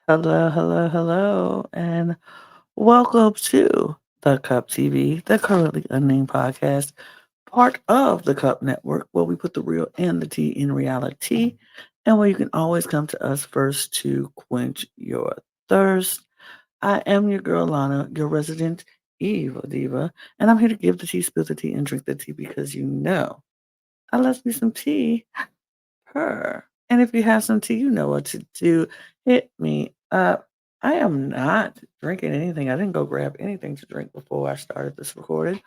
Hello, hello, hello, and welcome to the Cup TV, the Currently Unnamed Podcast, part of the Cup Network, where we put the real and the tea in reality, and where you can always come to us first to quench your thirst. I am your girl, Lana, your resident evil diva, and I'm here to give the tea, spill the tea, and drink the tea because I love me some tea her. And if you have some tea, you know what to do. Hit me up. I am not drinking anything. I didn't go grab anything to drink before I started this recording.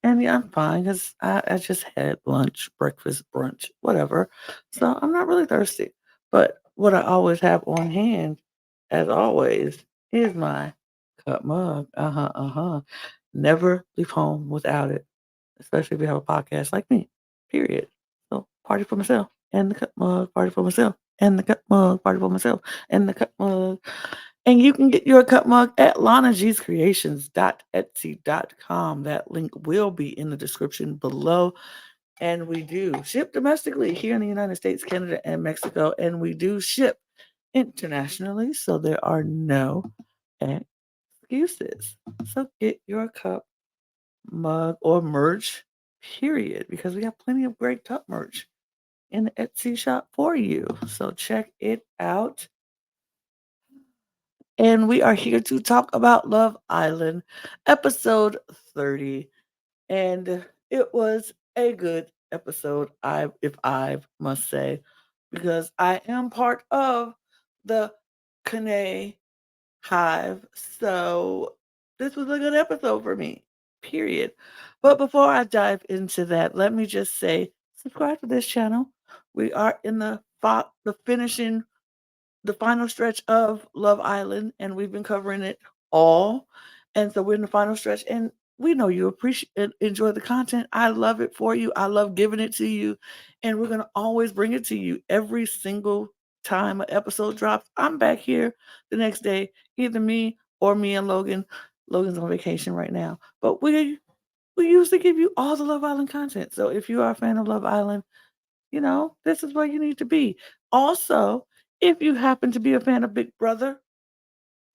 And yeah, I'm fine because I just had lunch, breakfast, brunch, whatever. So I'm not really thirsty. But what I always have on hand, as always, is my cup mug. Never leave home without it, especially if you have a podcast like me. Period. So party for myself and the cup mug, party for myself and the cup mug, party for myself and the cup mug. And you can get your cup mug at lanag'screations.etsy.com. That link will be in the description below. And we do ship domestically here in the United States, Canada, and Mexico. And we do ship internationally. So there are no excuses. So get your cup mug or merch, period, because we have plenty of great cup merch in the Etsy shop for you. So check it out. And we are here to talk about Love Island, episode 30. And it was a good episode, if I must say, because I am part of the Kane Hive. So this was a good episode for me, period. But before I dive into that, let me just say subscribe to this channel. We are in the final stretch of Love Island, and we've been covering it all. And so we're in the final stretch, and we know you appreciate and enjoy the content. I love it for you. I love giving it to you, and we're gonna always bring it to you every single time an episode drops. I'm back here the next day, either me or me and Logan. Logan's on vacation right now, but we usually give you all the Love Island content. So if you are a fan of Love Island, this is where you need to be. Also, if you happen to be a fan of Big Brother,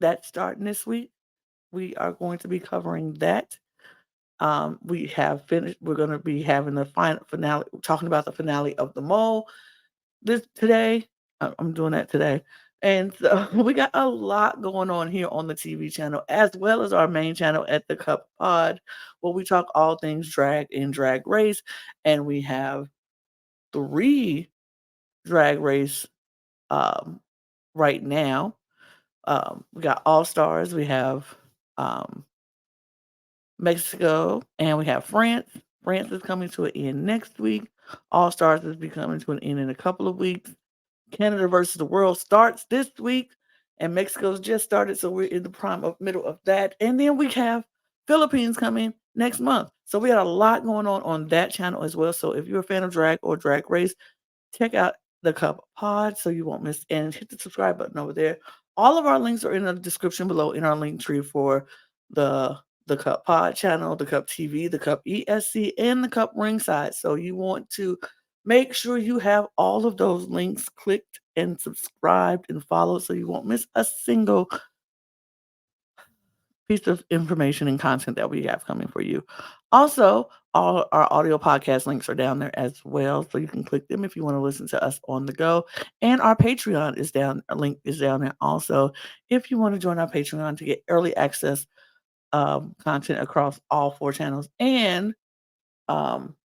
that's starting this week. We are going to be covering that. We have finished. We're going to be having the final finale, talking about the finale of the Mole this today. I'm doing that today, and so we got a lot going on here on the TV channel, as well as our main channel at the Cup Pod, where we talk all things drag and drag race, and we have three drag race um, right now. We got All Stars, we have um, Mexico, and we have France. France is coming to an end next week. All Stars is be coming to an end in a couple of weeks. Canada versus the world starts this week, and Mexico's just started, so we're in the middle of that. And then we have Philippines coming next month. So we got a lot going on that channel as well. So if you're a fan of drag or drag race, check out the Cup Pod so you won't miss, and hit the subscribe button over there. All of our links are in the description below in our link tree for the the Cup Pod channel, the Cup TV, the Cup ESC, and the Cup Ringside. So you want to make sure you have all of those links clicked and subscribed and followed so you won't miss a single piece of information and content that we have coming for you. Also, all our audio podcast links are down there as well, so you can click them if you want to listen to us on the go. And our Patreon is down. A link is down there also if you want to join our Patreon to get early access content across all four channels and um,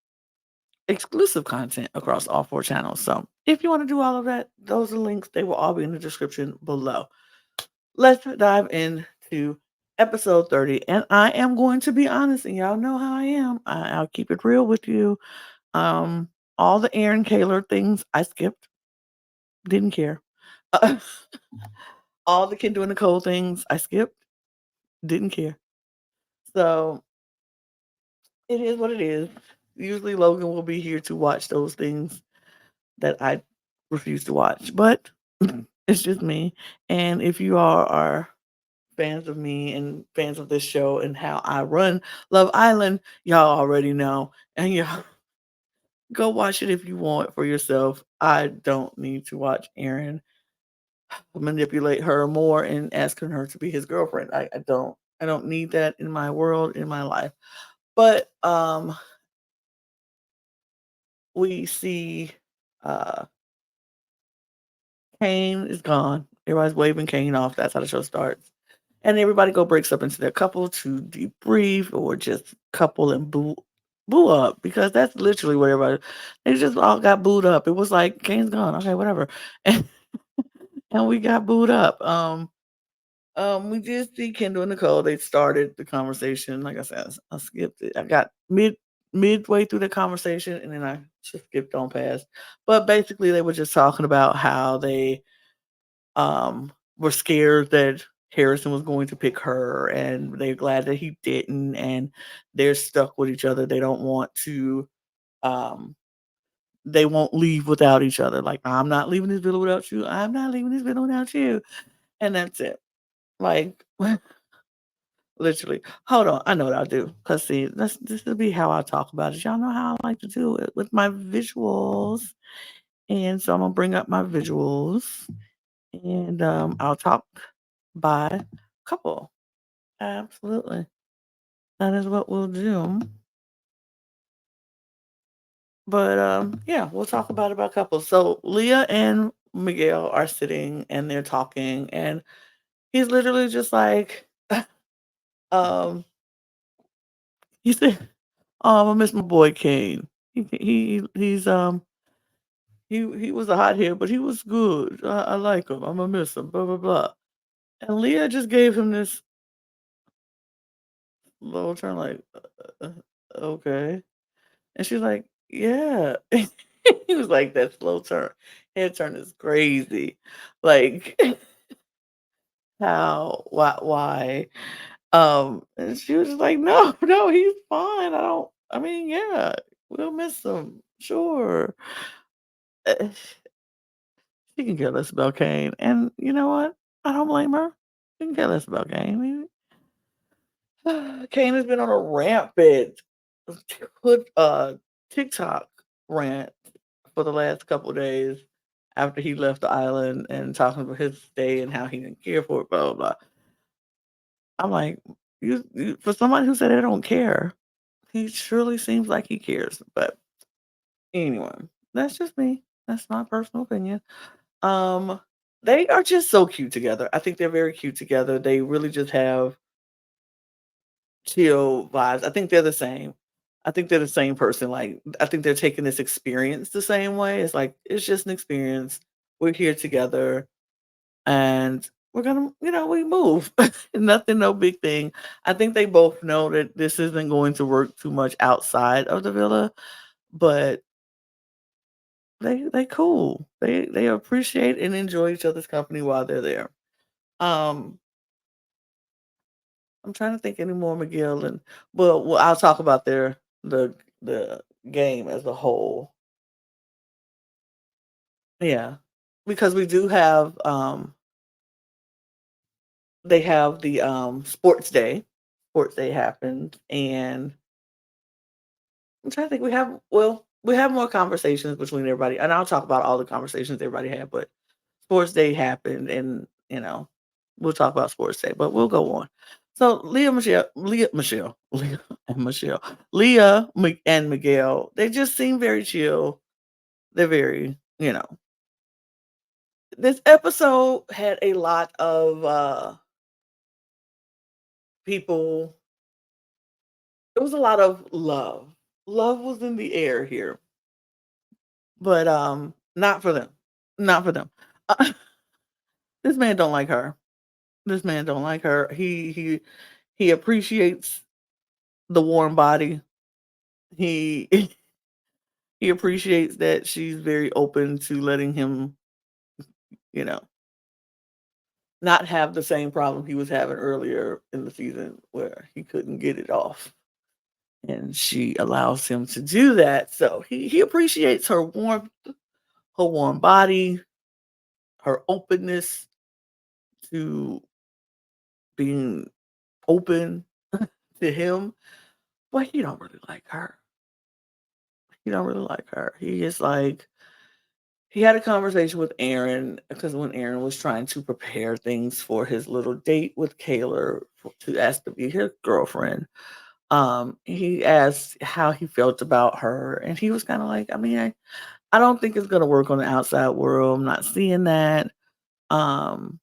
exclusive content across all four channels. So if you want to do all of that, those are links. They will all be in the description below. Let's dive into episode 30. And I am going to be honest, and y'all know how I am. I'll keep it real with you. Um, all the Aaron Kaler things I skipped. Didn't care. Uh, all the Kendall and Nicole things I skipped. Didn't care. So it is what it is. Usually Logan will be here to watch those things that I refuse to watch. But it's just me. And if you all are fans of me and fans of this show and how I run Love Island, y'all already know. And y'all go watch it if you want for yourself. I don't need to watch Aaron manipulate her more and asking her to be his girlfriend. I don't need that in my world, in my life. But we see uh Kane is gone. Everybody's waving Kane off. That's how the show starts. And everybody go breaks up into their couple to debrief or just couple and boo up because that's literally what everybody they just all got booed up. It was like Kane's gone. Okay, whatever. And and we got booed up. We did see Kendall and Nicole. They started the conversation. Like I said, I skipped it. I got midway through the conversation, and then I just skipped on past. But basically, they were just talking about how they were scared that Harrison was going to pick her, and they're glad that he didn't. And they're stuck with each other. They don't want to. Um, they won't leave without each other. Like I'm not leaving this villa without you. I'm not leaving this villa without you. And that's it. Like literally. Hold on, I know what I'll do. Cause see, this will be how I talk about it. Y'all know how I like to do it with my visuals. And so I'm gonna bring up my visuals and I'll talk by couple. Absolutely. That is what we'll do. But yeah, we'll talk about couples. So Leah and Miguel are sitting and they're talking and he's literally just like um he said, "Oh, I miss my boy Kane. He was a hothead, but he was good. I like him. I'm gonna miss him. Blah blah blah." And Leah just gave him this little turn, like, okay. And she's like, "Yeah." He was like, "That slow turn, head turn is crazy. Like, how? Why?" And she was just like, "No, no, he's fine. I don't. I mean, yeah, we'll miss him, sure." Uh, She can care less about Kane, and you know what? I don't blame her. She can care less about Kane. Kane has been on a rampant put TikTok rant for the last couple of days after he left the island and talking about his stay and how he didn't care for it, blah blah blah. I'm like, you for someone who said they don't care, he surely seems like he cares. But anyway, that's just me. That's my personal opinion. Um, they are just so cute together. I think they're very cute together. They really just have chill vibes. I think they're the same. I think they're the same person. Like I think they're taking this experience the same way. It's like it's just an experience. We're here together and we're gonna, we move. Nothing, no big thing. I think they both know that this isn't going to work too much outside of the villa, but they cool. They appreciate and enjoy each other's company while they're there. Um, I'm trying to think any more Miguel and well, I'll talk about the game as a whole. Yeah. Because we do have they have the sports day. Sports day happened and I'm trying to think we have more conversations between everybody and I'll talk about all the conversations everybody had, but sports day happened and we'll talk about sports day, but we'll go on. So Leah and Michelle, and Miguel, they just seem very chill. They're very, this episode had a lot of people. It was a lot of love. Love was in the air here, but not for them. Not for them. Uh, this man don't like her. This man don't like her. He appreciates the warm body. He he appreciates that she's very open to letting him, you know, not have the same problem he was having earlier in the season where he couldn't get it off. And she allows him to do that. So he appreciates her warmth, her warm body, her openness to being open to him, but he don't really like her. He don't really like her. He is like he had a conversation with Aaron because when Aaron was trying to prepare things for his little date with Kayla to ask to be his girlfriend, he asked how he felt about her, and he was kind of like, I mean, I don't think it's gonna work on the outside world. I'm not seeing that. Um,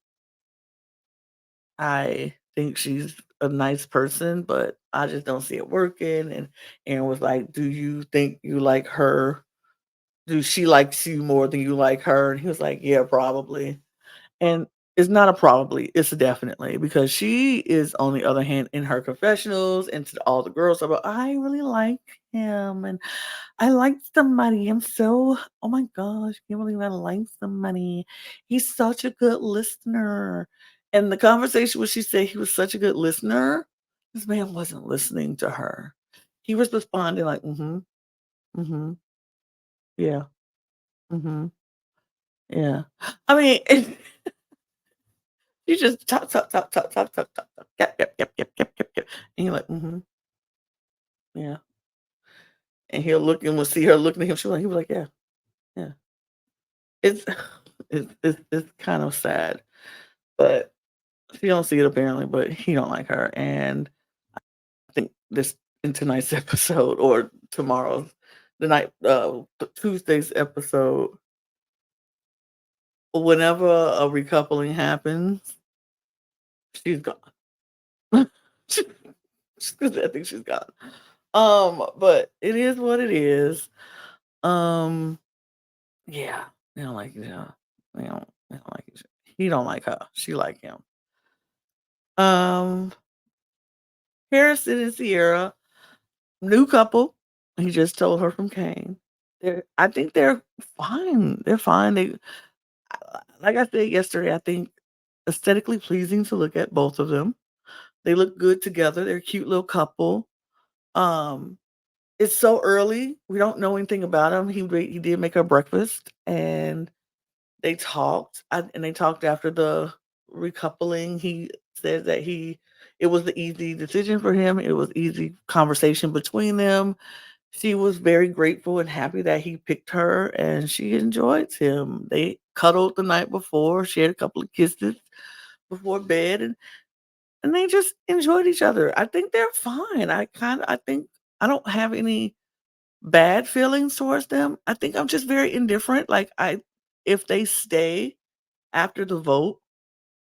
I think she's a nice person, but I just don't see it working. And Aaron was like, "Do you think you like her? Do she likes you more than you like her?" And he was like, "Yeah, probably." And it's not a probably, it's a definitely because she is on the other hand in her confessionals and to all the girls about I really like him and I like somebody. I'm so oh my gosh, can't believe I like somebody. He's such a good listener. And the conversation where she said he was such a good listener, this man wasn't listening to her. He was responding like, mm-hmm, mm-hmm, yeah, mm-hmm, yeah. I mean, you just talk, talk, talk, talk, talk, talk, talk, talk. Yep, yep, yep, yep, yep, yep, yep. And you're like, mm-hmm, yeah. And he'll look and we'll see her looking at him. He was like, yeah, yeah. It's it's kind of sad, but she don't see it apparently, but he don't like her. And I think this in tonight's episode or tomorrow's Tuesday's episode, whenever a recoupling happens, she's gone. She- I think she's gone. But it is what it is. Um, yeah, they don't like yeah, they don't like each he don't like her. She like him. Um, Harrison and Sierra, new couple. He just told her from Kane. I think they're fine. They're fine. Like I said yesterday, I think aesthetically pleasing to look at both of them. They look good together. They're a cute little couple. Um, it's so early. We don't know anything about him. He did make her breakfast and they talked, and they talked after the recoupling. He said that it was the easy decision for him. It was easy conversation between them. She was very grateful and happy that he picked her, and she enjoyed him. They cuddled the night before, shared a couple of kisses before bed, and they just enjoyed each other. I think they're fine. I think I don't have any bad feelings towards them. I think I'm just very indifferent. Like if they stay after the vote,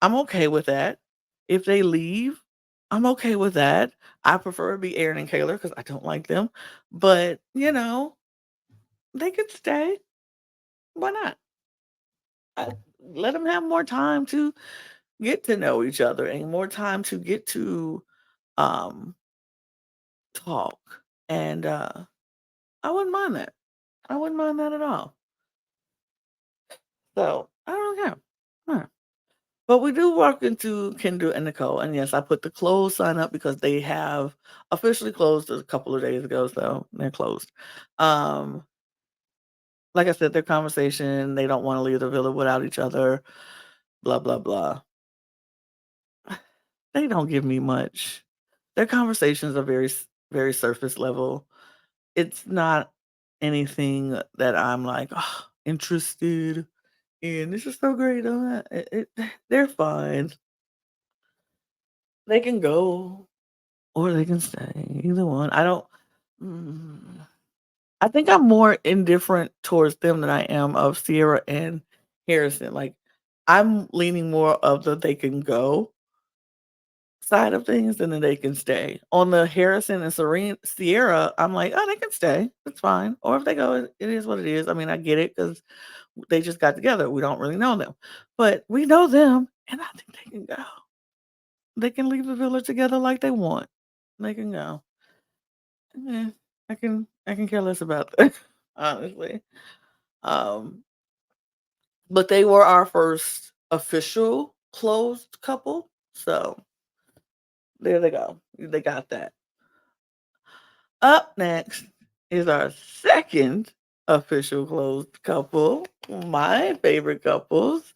I'm okay with that. If they leave, I'm okay with that. I prefer it be Aaron and Kayla because I don't like them. But, they could stay. Why not? Let them have more time to get to know each other and more time to get to um, talk. And I wouldn't mind that. I wouldn't mind that at all. So I don't care. Huh. But we do walk into Kendra and Nicole, and yes, I put the closed sign up because they have officially closed a couple of days ago, so they're closed. Um, like I said, their conversation, they don't want to leave the villa without each other, blah blah blah. They don't give me much. Their conversations are very surface level. It's not anything that I'm like interested in. This is so great. They're fine. They can go. Or they can stay, either one. I don't mm, I think I'm more indifferent towards them than I am of Sierra and Harrison, like, I'm leaning more of the they can go side of things than the they can stay. On the Harrison and Sierra, I'm like, "Oh, they can stay, it's fine." Or if they go, it is what it is. I mean, I get it because they just got together, we don't really know them. But we know them, and I think they can go. They can leave the village together like they want. They can go. Yeah, I can care less about that, honestly. Um, but they were our first official closed couple, so there they go. They got that. Up next is our second official closed couple, my favorite couples,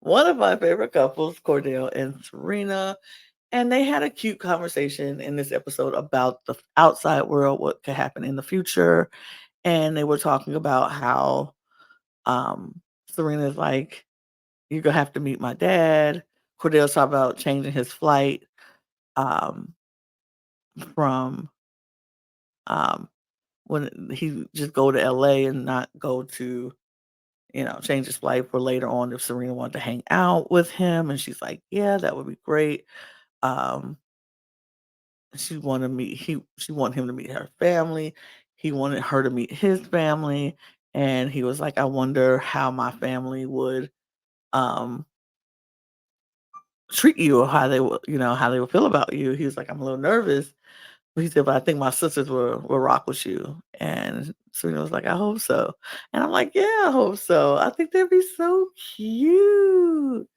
one of my favorite couples, Cordell and Serena. And they had a cute conversation in this episode about the outside world, what could happen in the future. And they were talking about how Serena's like, you're gonna have to meet my dad. Cordell's talking about changing his flight um, from um, when he just go to LA and not go to, change his flight for later on if Serena wanted to hang out with him. And she's like, yeah, that would be great. Um, she wanted him to meet her family. He wanted her to meet his family. And he was like, I wonder how my family would um treat you or how they would feel about you. He was like, I'm a little nervous. But he said, but I think my sisters will rock with you. And Serena was like, I hope so. And I'm like, yeah, I hope so. I think they'd be so cute.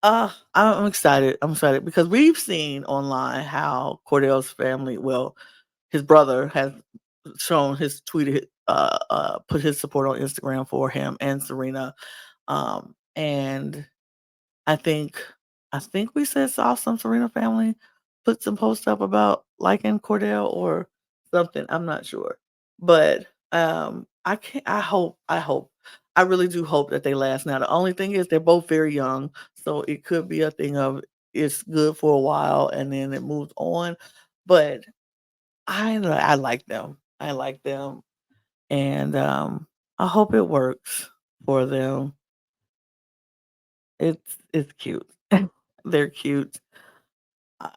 I'm excited. I'm excited because we've seen online how Cordell's family, well, his brother has shown his tweeted, put his support on Instagram for him and Serena. And I think I think we saw some Serena family put some posts up about liking Cordell or something, I'm not sure. But, I really do hope that they last. Now, the only thing is they're both very young, so it could be a thing of it's good for a while and then it moves on, but I like them. I like them, and, I hope it works for them. It's cute. They're cute. Uh,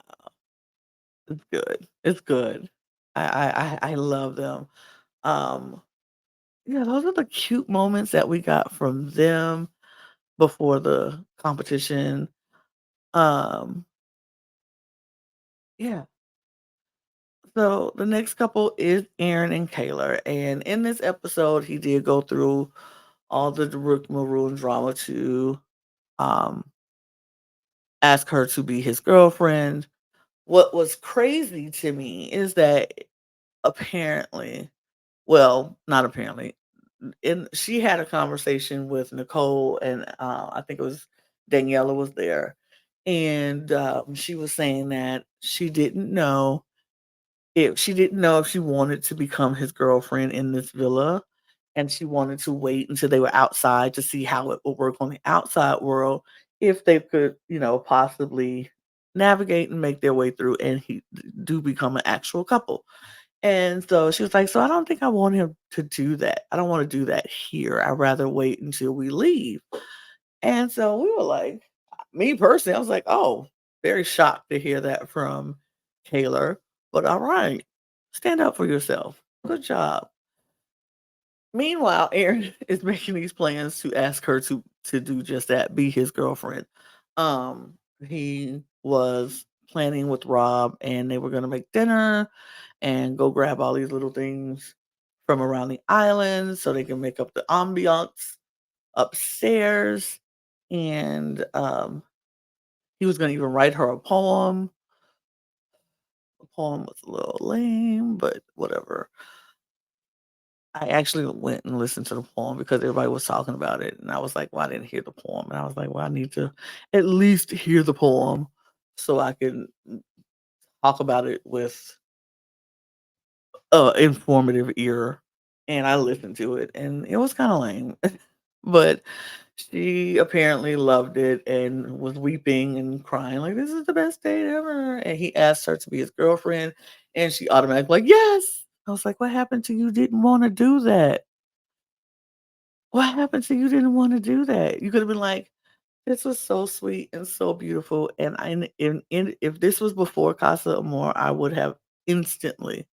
it's good. It's good. I love them. Um, yeah, those are the cute moments that we got from them before the competition. Um, yeah. So the next couple is Aaron and Kayla, and in this episode, he did go through all the rigmarole and drama to um ask her to be his girlfriend. What was crazy to me is that apparently, well, not apparently, and she had a conversation with Nicole and, I think it was Daniela was there, and, she was saying that she didn't know if she wanted to become his girlfriend in this villa, and she wanted to wait until they were outside to see how it would work on the outside world, if they could, possibly navigate and make their way through and he do become an actual couple. And so she was like, "So I don't think I want him to do that. I don't wanna do that here. I'd rather wait until we leave." And so we were like me personally, I was like, "Oh," very shocked to hear that from Taylor, but alright. Stand up for yourself. Good job. Meanwhile, Aaron is making these plans to ask her to do just that, be his girlfriend. He was planning with Rob, and they were gonna make dinner and go grab all these little things from around the island so they can make up the ambiance upstairs. And he was gonna even write her a poem. The poem was a little lame, but whatever. I actually went and listened to the poem because everybody was talking about it, and I was like, "Well, I didn't hear the poem." And I was like, "Well, I need to at least hear the poem so I can talk about it with a informative ear." And I listened to it, and it was kinda lame. But she apparently loved it and was weeping and crying like, "This is the best date ever." And he asked her to be his girlfriend, and she automatically like, "Yes." I was like, "What happened to you didn't wanna do that? What happened to you didn't wanna do that?" You could've been like, "This was so sweet and so beautiful, and I and if this was before Casa Amor, I would have instantly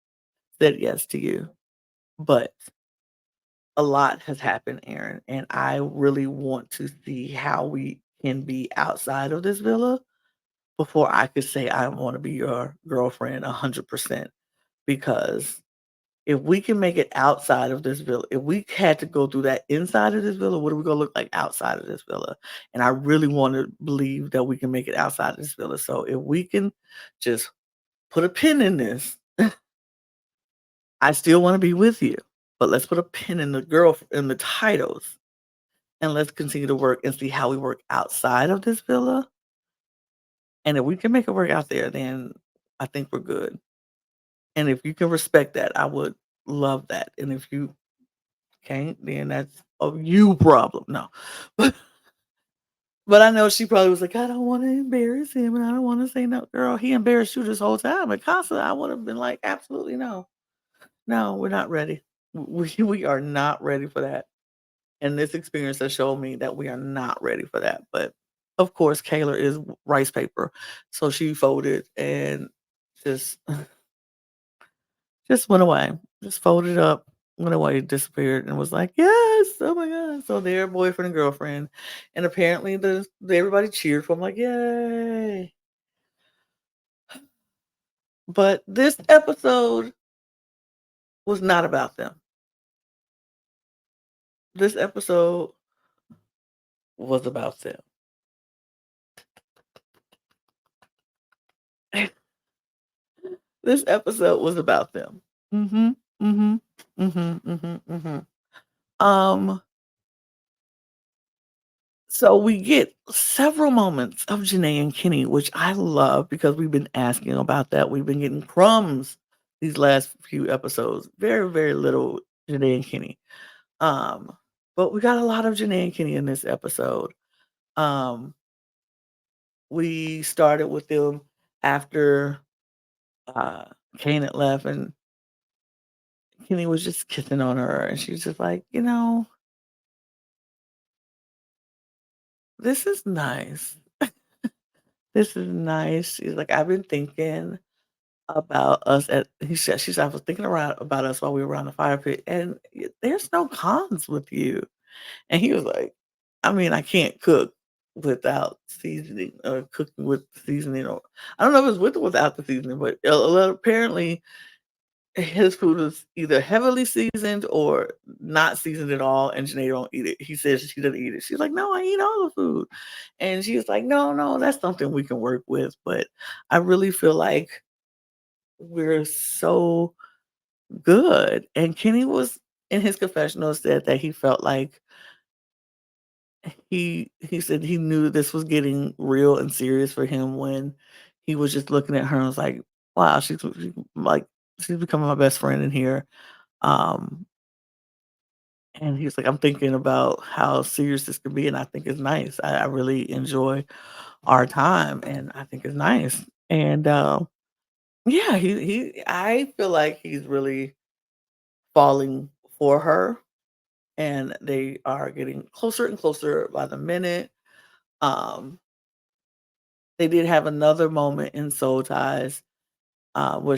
said yes to you." But a lot has happened, Aaron, and I really want to see how we can be outside of this villa before I could say I wanna be your girlfriend 100%, because if we can make it outside of this villa, if we had to go through that inside of this villa, what are we gonna look like outside of this villa? And I really wanna believe that we can make it outside of this villa. So if we can just put a pin in this, I still wanna be with you. but let's put a pin in the girl in the titles, and let's continue to work and see how we work outside of this villa. And if we can make it work out there, then I think we're good. And if you can respect that, I would love that. And if you can't, then that's a you problem. No. But I know she probably was like, "I don't wanna embarrass him, and I don't wanna say no." Girl, he embarrassed you this whole time, and constantly, I would've been like, "Absolutely no. No, we're not ready. We are not ready for that." And this experience has shown me that we are not ready for that, but, of course, Kayla is rice paper, so she folded and just just went away. Just folded up, went away, disappeared, and was like, "Yes! Oh my god." So they're boyfriend and girlfriend, and apparently everybody cheered for 'em like, "Yay." But this episode was not about them. This episode was about them. This episode was about them. Mhm, mhm, mhm, mhm, mhm. Um, so we get several moments of Janae and Kenny, which I love because we've been asking about that. We've been getting crumbs these last few episodes. Very, very little Janae and Kenny. Um, but we got a lot of Janae and Kenny in this episode. Um, we started with them after uh Kane had left and Kenny was just kissing on her and she was just like, this is nice. This is nice. She's like, I've been thinking about us at she said, I was thinking around about us while we were around the fire pit, and there's no cons with you. And he was like, I mean, I can't cook without seasoning or cooking with seasoning or I don't know if it's with or without the seasoning, but apparently his food was either heavily seasoned or not seasoned at all, and Janae don't eat it. He says she doesn't eat it. She's like, "No, I eat all the food." And she was like, "No, no, that's something we can work with." But I really feel like we're so good. And Kenny was in his confessional said that he felt like he said he knew this was getting real and serious for him when he was just looking at her and was like, "Wow, like she's becoming my best friend in here." Um, and he was like, "I'm thinking about how serious this could be, and I think it's nice. I really enjoy our time, and I think it's nice." And yeah, I feel like he's really falling for her, and they are getting closer and closer by the minute. Um, they did have another moment in Soul Ties where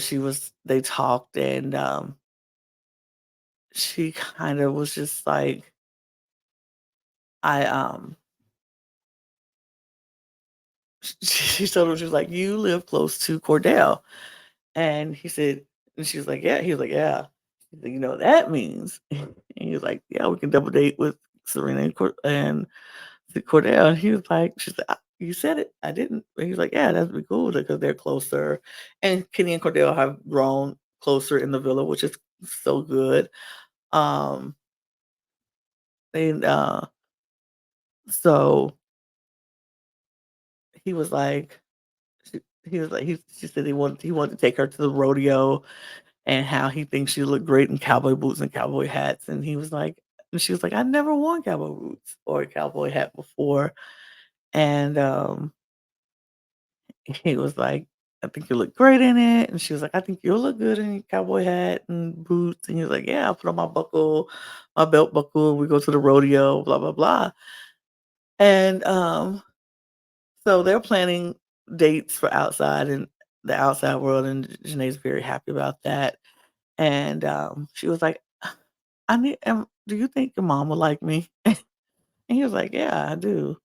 they talked, and she kind of was just like, I she told him, she was like, "You live close to Cordell." And he said, and she was like, "Yeah." He was like, "Yeah." She's like, "You know what that means?" And he was like, "Yeah, we can double date with Serena and Cordell." And he was like, she's like, "You said it. I didn't." And he was like, "Yeah, that'd be cool because they're closer." And Kenny and Cordell have grown closer in the villa, which is so good. Um, and so he was like, he was like, she said he wanted to take her to the rodeo and how he thinks she looked great in cowboy boots and cowboy hats. And he was like, and she was like, "I never worn cowboy boots or a cowboy hat before." And he was like, "I think you look great in it." And she was like, "I think you'll look good in your cowboy hat and boots." And he was like, "Yeah, I'll put on my belt buckle. We go to the rodeo, blah, blah, blah." And so they're planning dates for outside and the outside world. And Janae's very happy about that. And she was like, do you think your mom would like me?" And he was like, "Yeah, I do."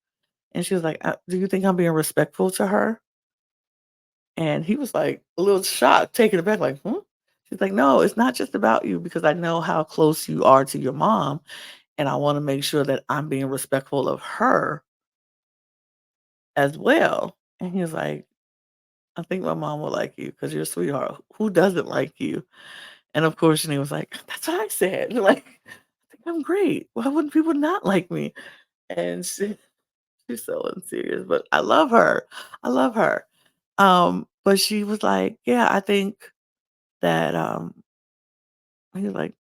And she was like, "Do you think I'm being respectful to her?" And he was like a little shocked, taken aback, like, "Hmm?" She's like, "No, it's not just about you because I know how close you are to your mom, and I want to make sure that I'm being respectful of her as well." And he was like, "I think my mom will like you because you're a sweetheart. Who doesn't like you?" And of course, Shanae was like, "That's what I said." Like, "I think I'm great. Why wouldn't people not like me?" And she's so unserious, but I love her. I love her. But she was like, "Yeah, I think that,"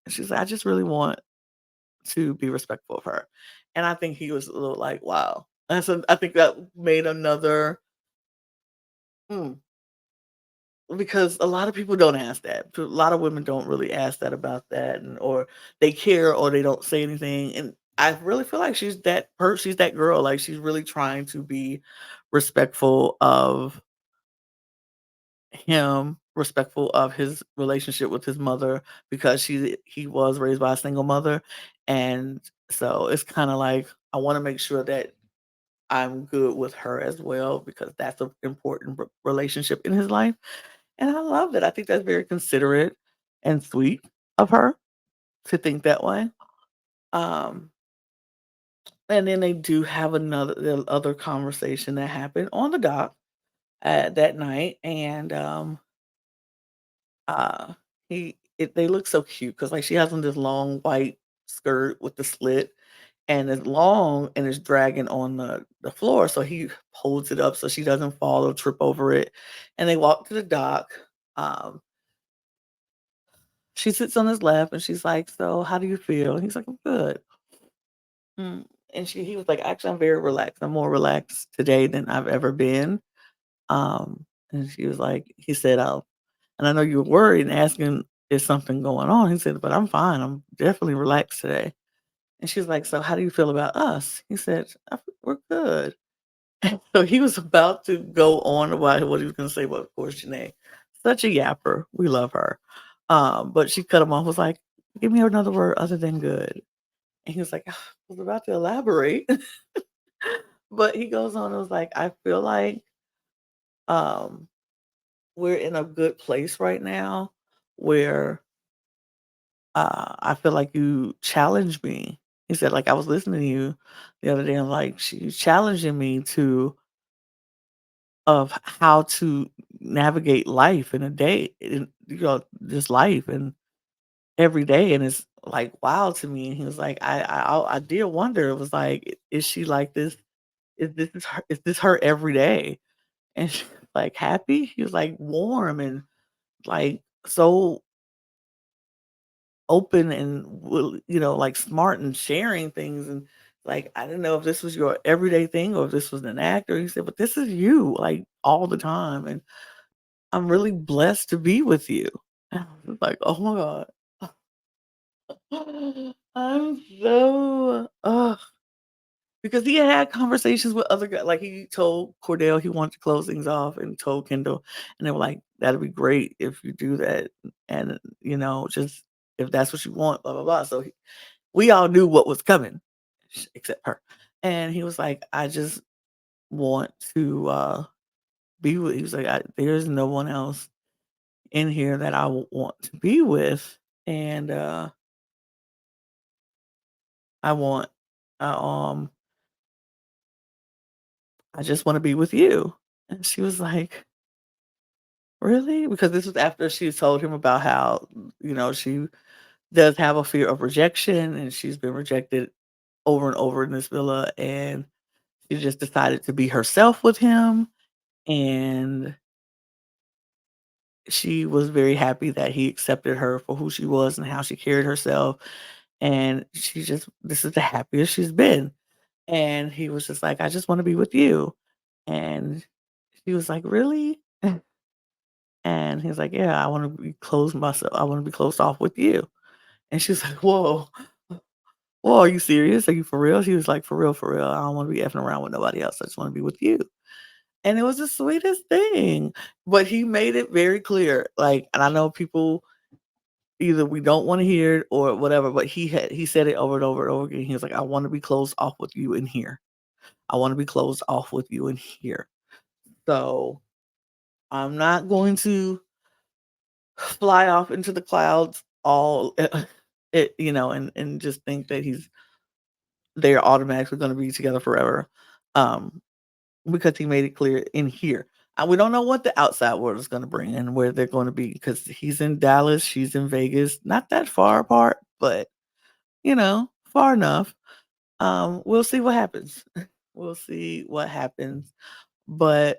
she's like, "I just really want to be respectful of her." And I think he was a little like, "Wow." And so I think that made another mm, because a lot of people don't ask that. A lot of women don't really ask that about that, and or they care or they don't say anything. And I really feel like she's that girl. Like she's really trying to be respectful of him, respectful of his relationship with his mother because he was raised by a single mother. And so it's kind of like I want to make sure that I'm good with her as well because that's an important relationship in his life. And I love that. I think that's very considerate and sweet of her to think that way. Um, and then they do have the other conversation that happened on the dock that night, and uh, they look so cute because like she has on this long white skirt with the slit, and it's long and it's dragging on the floor, so he holds it up so she doesn't fall or trip over it. And they walk to the dock. Um, She sits on his lap and she's like, "So how do you feel?" And he's like, "I'm good." And he was like, "Actually, I'm very relaxed. I'm more relaxed today than I've ever been." And she was like, he said, and I know you were worried and asking, is something going on? He said, "But I'm fine. I'm definitely relaxed today." And she's like, "So how do you feel about us?" He said, "We're good." So he was about to go on about what he was going to say, but of course, Janae, such a yapper. We love her. But she cut him off, was like, "Give me another word other than good." And he was like, "Ah, I was about to elaborate." But he goes on and was like, "I feel like um, we're in a good place right now where I feel like you challenged me." He said, like, "I was listening to you the other day and like, she challenging me to of how to navigate life in a day, just life and every day." And it's like wow to me. And he was like, I did wonder. It was like, is she like this? Is this her every day?" And she was like, "Happy?" He was like, "Warm and like so open and like smart and sharing things." And like I didn't know if this was your everyday thing or if this was an actor. He said, "But this is you like all the time. And I'm really blessed to be with you." And I was like, "Oh my God." I'm so because he had conversations with other guys. Like he told Cordell he wanted to close things off and told Kendall, and they were like, "That'd be great if you do that." And just if that's what you want, blah blah blah. So we all knew what was coming, except her. And he was like, "I just want to be with." He was like, "There's no one else in here that I would want to be with, and I want, uh, um, I just want to be with you." And she was like, "Really?" Because this was after she told him about how she does have a fear of rejection, and she's been rejected over and over in this villa, and she just decided to be herself with him, and she was very happy that he accepted her for who she was and how she carried herself. And she just this is the happiest she's been. And he was just like, "I just want to be with you." And she was like, "Really?" And he's like, "Yeah, I want to be closed myself. I want to be closed off with you." And she's like, "Whoa, whoa, are you serious? Are you for real?" She was like, "For real, for real. I don't want to be effing around with nobody else. I just want to be with you." And it was the sweetest thing. But he made it very clear. Like, and I know people either we don't want to hear it or whatever, but he said it over and over and over again. He was like, "I want to be closed off with you in here. I want to be closed off with you in here." So I'm not going to fly off into the clouds all and just think that they're automatically going to be together forever. Um, because he made it clear in here. We don't know what the outside world is gonna bring and where they're gonna be because he's in Dallas, she's in Vegas, not that far apart, but, far enough. We'll see what happens. We'll see what happens, but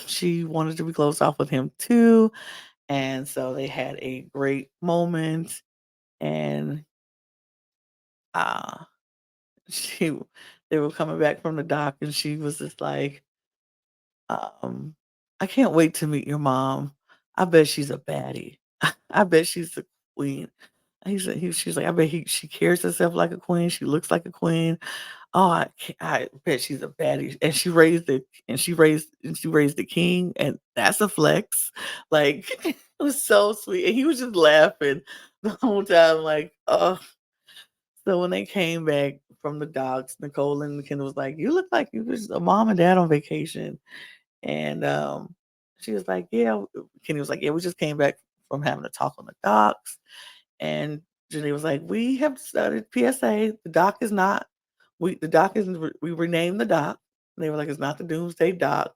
she wanted to be closed off with him too, and so they had a great moment, and, uh, she they were coming back from the dock, and she was just like, um, "I can't wait to meet your mom. I bet she's a baddie. I bet she's a queen." She's like, "I bet she carries herself like a queen. She looks like a queen. Oh, I bet she's a baddie." And she raised the king, and that's a flex. Like, it was so sweet, and he was just laughing the whole time, like, oh. So when they came back from the docks, Nicole and Kendall was like, "You look like you was a mom and dad on vacation." And, she was like, "Yeah." Kenny was like, "Yeah, we just came back from having a talk on the docks." And Jenny was like, "We have started PSA. The dock is not the dock is we renamed the dock." They were like, "It's not the Doomsday Dock."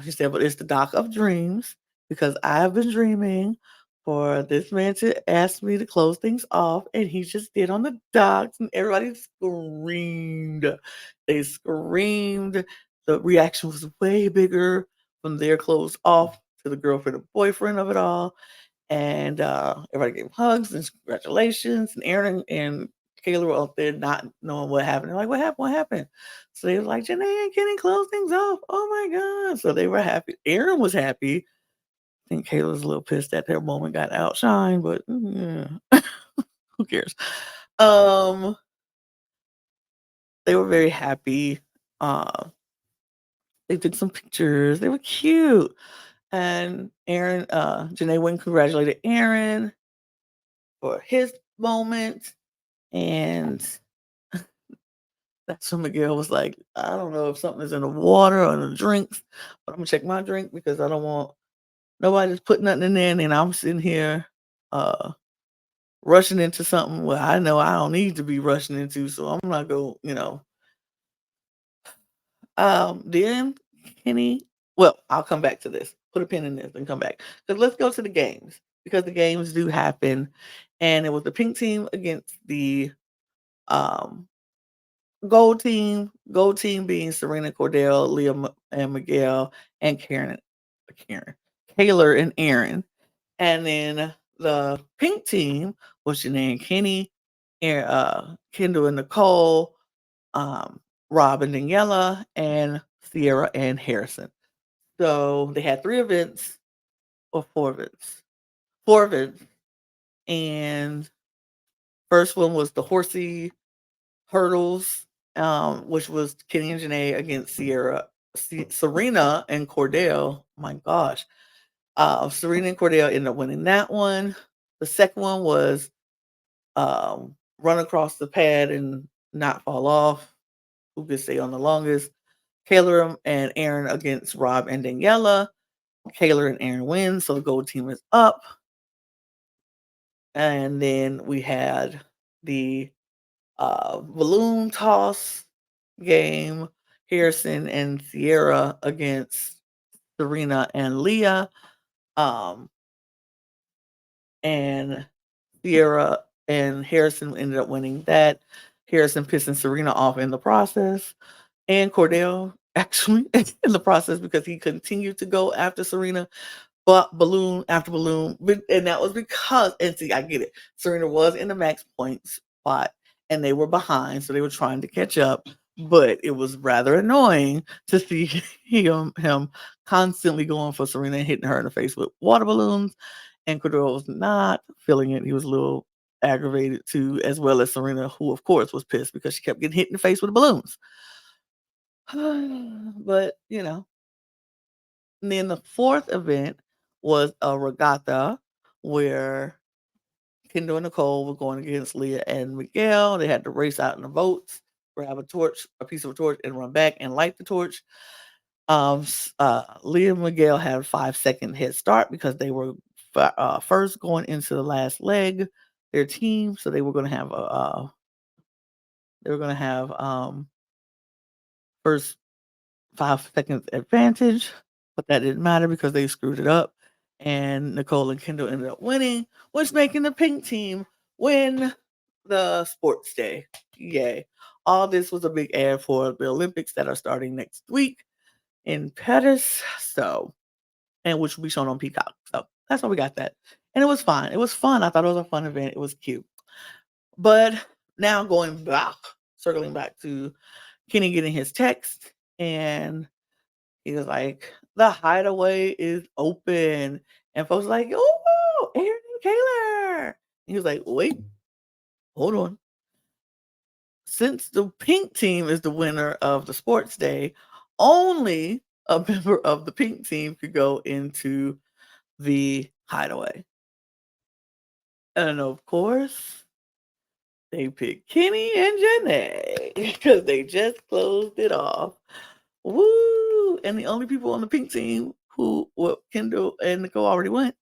She said, "But it's the dock of dreams because I have been dreaming for this man to ask me to close things off, and he just did on the docks." And everybody screamed. They screamed. The reaction was way bigger from their closed off to the girlfriend and boyfriend of it all. And everybody gave hugs and congratulations. And Aaron and Kayla were up there not knowing what happened. They're like, "What happened? What happened?" So they were like, "Janae and Kenny close things off. Oh my God." So they were happy. Aaron was happy. I think Kayla was a little pissed that their moment got outshined, but who cares? Um, they were very happy. Uh, they took some pictures. They were cute. And Janae went and congratulated Aaron for his moment. And that's when Miguel was like, "I don't know if something is in the water or in the drinks, but I'm gonna check my drink because I don't want nobody to put nothing in there." And then I'm sitting here uh rushing into something where I know I don't need to be rushing into, so I'm not go. Then Kenny, well, I'll come back to this. Put a pin in this and come back. Because let's go to the games because the games do happen. And it was the pink team against the um gold team being Serena, Cordell, Leah, and Miguel, and Karen, Taylor, and Aaron. And then the pink team was Janae and Kenny, Kendall and Nicole, um, Rob and Daniela, and Sierra and Harrison. So they had 3 events or 4 events. 4 events. And first one was the horsey hurdles, which was Kenny and Janae against Serena and Cordell. My gosh. Serena and Cordell ended up winning that one. The second one was run across the pad and not fall off. Who could stay on the longest? Kayla and Aaron against Rob and Daniela. Kayla and Aaron win, so the gold team is up. And then we had the balloon toss game, Harrison and Sierra against Serena and Leah. Um, and Sierra and Harrison ended up winning that. Harrison pissing Serena off in the process, and Cordell actually in the process because he continued to go after Serena, but balloon after balloon. And that was because, and see, I get it. Serena was in the max points spot and they were behind, so they were trying to catch up. But it was rather annoying to see him constantly going for Serena and hitting her in the face with water balloons. And Cordell was not feeling it. He was a little aggravated too, as well as Serena, who of course was pissed because she kept getting hit in the face with the balloons. But and then the fourth event was a regatta where Kendall and Nicole were going against Leah and Miguel. They had to race out in the boats, grab a piece of a torch, and run back and light the torch. Leah and Miguel had a 5-second head start because they were first going into the last leg. Their team, so they were going to have first 5 seconds advantage, but that didn't matter because they screwed it up. And Nicole and Kendall ended up winning, which making the pink team win the sports day. Yay. All this was a big ad for the Olympics that are starting next week in Paris. So, and which will be shown on Peacock. So that's why we got that. And it was fine. It was fun. I thought it was a fun event. It was cute. But now going back, circling back to Kenny getting his text, and he was like, "The hideaway is open." And folks were like, "Oh, Aaron and Taylor." He was like, "Wait, hold on. Since the pink team is the winner of the sports day, only a member of the pink team could go into the hideaway." And of course, they picked Kenny and Janae because they just closed it off. Woo! And the only people on the pink team who, well, Kendall and Nicole already went.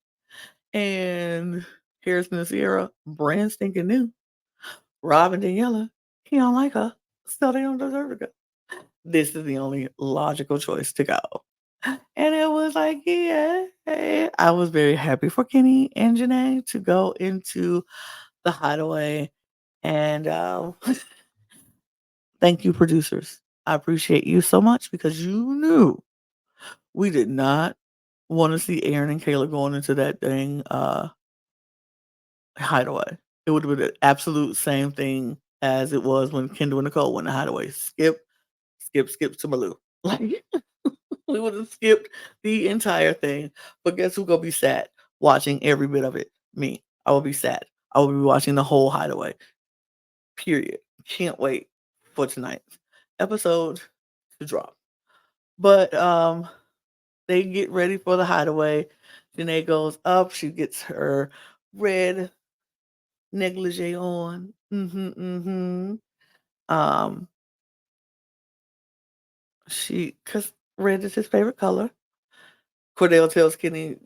And Harrison and Sierra, brand stinking new. Rob and Daniela, he don't like her, so they don't deserve to go. This is the only logical choice to go. And it was like, yeah, I was very happy for Kenny and Janae to go into the hideaway. And thank you, producers. I appreciate you so much because you knew we did not want to see Aaron and Kayla going into that dang hideaway. It would have been the absolute same thing as it was when Kendall and Nicole went to hideaway. Skip, skip, skip to Malou. Like we would have skipped the entire thing. But guess who gonna be sad watching every bit of it? Me. I will be sad. I will be watching the whole hideaway. Period. Can't wait for tonight's episode to drop. But they get ready for the hideaway. Janae goes up. She gets her red negligee on. Um, cause red is his favorite color. Cordell tells Kenny,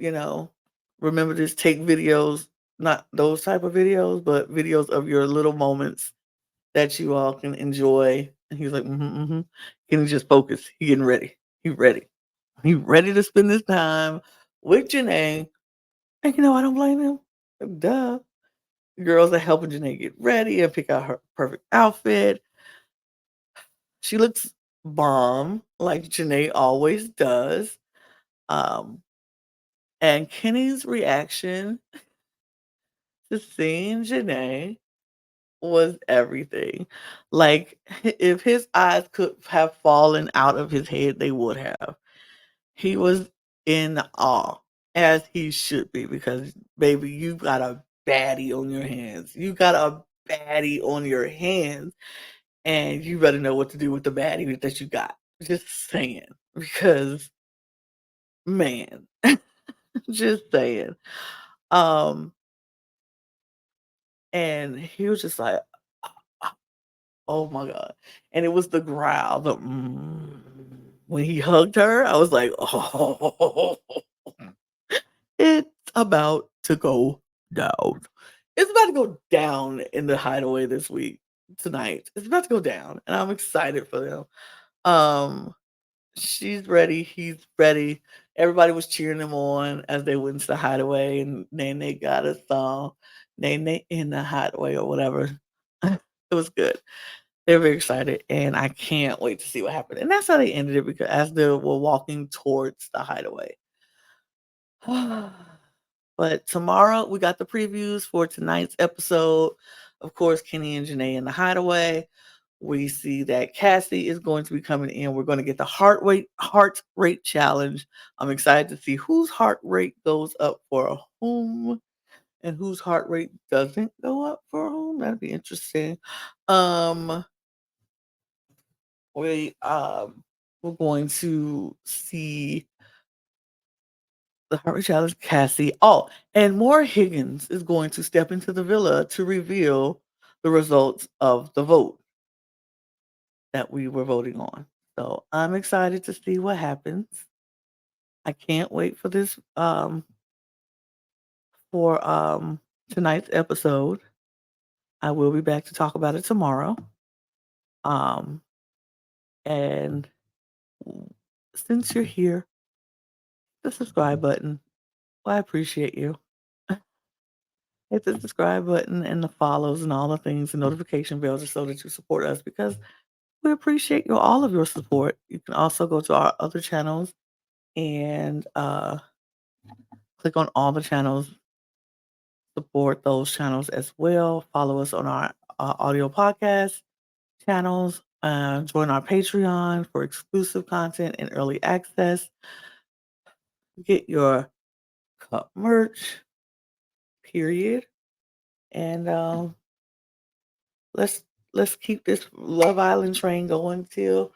remember this, take videos, not those type of videos, but videos of your little moments that you all can enjoy. And he's like, Kenny just focus. He getting ready. He ready. He ready to spend this time with Janae. And I don't blame him. Duh. The girls are helping Janae get ready and pick out her perfect outfit. She looks bomb, like Janae always does. Um, and Kenny's reaction to seeing Janae was everything. Like, if his eyes could have fallen out of his head, they would have. He was in awe, as he should be, because, baby, you got a baddie on your hands. You got a baddie on your hands, and you better know what to do with the baddie that you got. Just saying. Because, man, just saying. Um, and he was just like, oh my God. And it was the growl, when he hugged her, I was like, oh, it's about to go down. It's about to go down in the hideaway this week, tonight. It's about to go down, and I'm excited for them. Um, she's ready, he's ready. Everybody was cheering him on as they went into the hideaway, and then they got a song, Nene in the hideaway or whatever. It was good. They're very excited, and I can't wait to see what happened. And that's how they ended it because as they were walking towards the hideaway. But tomorrow we got the previews for tonight's episode. Of course, Kenny and Janae in the hideaway. We see that Cassie is going to be coming in. We're going to get the heart rate challenge. I'm excited to see whose heart rate goes up for whom and whose heart rate doesn't go up for whom. That'd be interesting. Um, we're going to see the heart rate challenge, Cassie. Oh, and more Higgins is going to step into the villa to reveal the results of the vote that we were voting on. So I'm excited to see what happens. I can't wait for this for tonight's episode. I will be back to talk about it tomorrow. Um and since you're here, the subscribe button. Well, I appreciate you. Hit the subscribe button and the follows and all the things and notification bells just so that you support us because we appreciate all of your support. You can also go to our other channels and click on all the channels, support those channels as well. Follow us on our audio podcast channels. Join our Patreon for exclusive content and early access. Get your cup merch, period. And let's let's keep this Love Island train going till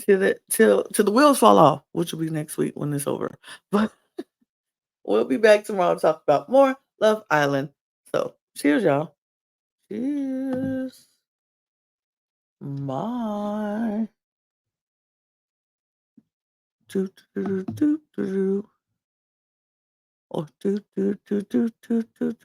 the wheels fall off, which will be next week when it's over. But we'll be back tomorrow to talk about more Love Island. So cheers, y'all. Cheers. Bye. Do, do, do, do, do, do. Oh, do, do, do, do, do, do.